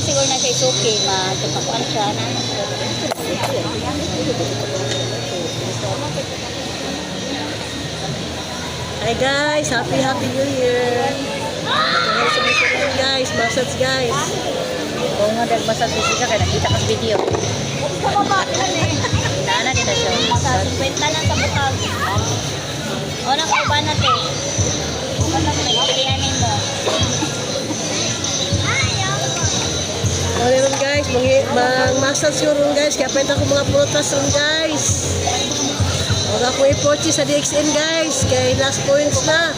siguro na siya isuki, matumakuan siya na. Hi guys, happy New Year. Guys, massage guys. Kung nga dagmasag ka, kaya nakita ka sa video. Nana din na siya. Sa 50 lang sa bukag. O, nakauban natin. Bukan lang nagpilihanin mo. Ron guys, mag-massage ko ron guys. Kaya pwede ako mga prutas ron guys. Huwag ako i-pochi sa DXN guys. Kaya last points na.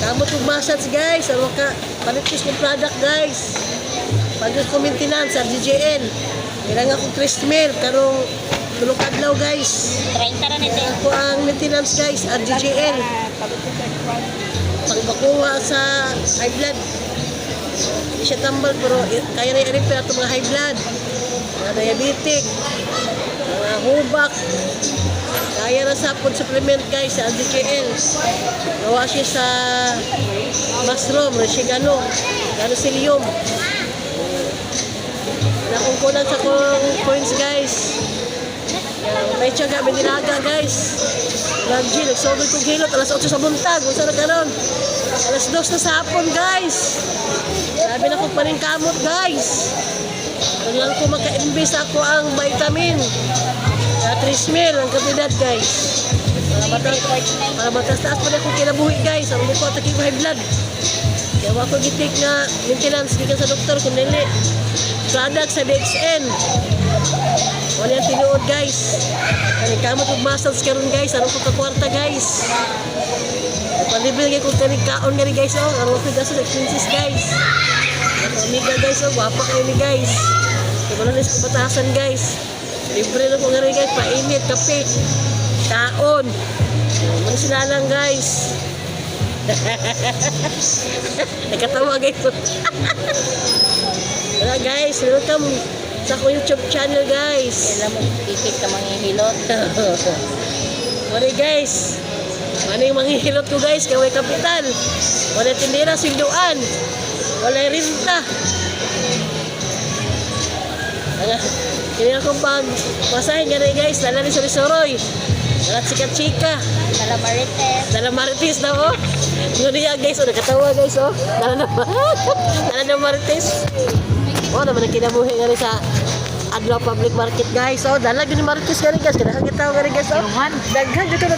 Kamot mag-massage guys. Ano ka, palitis ng product guys. Pagod ko maintenance sa DJN. Kailangan akong twist meal. Karong tulog adlaw guys. 30 na nito. Ako ang maintenance guys. RGJL. Pagbakuha sa high blood. Hindi siya tambal pero kaya na i-repair ito mga high blood. Mga diabetic. Mga hubak. Kaya na sa food supplement guys sa RGJL. Gawa siya sa mushroom, reshigano, ganocilium. Nakong kulang sa kong points guys. May tiyaga, may dinaga guys. Nag-G, nagsobol kong hilot. Alas 8 sa buntag. Kung saan na karon? Alas 2 na sa hapon guys. Sabi na kong paring kamot guys. Kailangan ko maka-invest ako ang vitamin. Trismil, ang kantidad guys. Para matas-taas pa na akong kinabuhi guys. Ang mukha taking high blood. Kaya ako gitik nga maintenance. Gikan sa doktor kung nili. Product sa DXN. Wala yung tinuod guys. Kaning kamot mag-massage karon guys. Anong ko kakwarta guys. Palibil kayo kung kaning kaon nga ni guys. Anong ko gaso sa expenses guys. Amiga guys. Wapa kayo ni guys. Wala na sa batasan guys. Libre na ko nga rin guys. Painit, kape, kaon. Manisila lang guys. Nagkatawa guys. Wala guys, welcome sa akong YouTube channel guys. Kailan mo ikit ka manghihilot. Wala guys. Ano yung manghihilot ko guys? Kaya may kapital. Wala tindera, sinduan. Wala rinta. Kaya akong pag masahin nga rin guys. Dala ni Sorisoroy. Dala chika-chika. Dala marites. Dala marites na oh. Ngunit guys, nakatawa guys oh. Dala na marites. Oh, naman ang kinabuhi nga rin sa Adlaw Public Market guys. Oh, dala yun yung marites nga rin guys. Kaya nakakita ko nga rin guys oh. Daghan dito na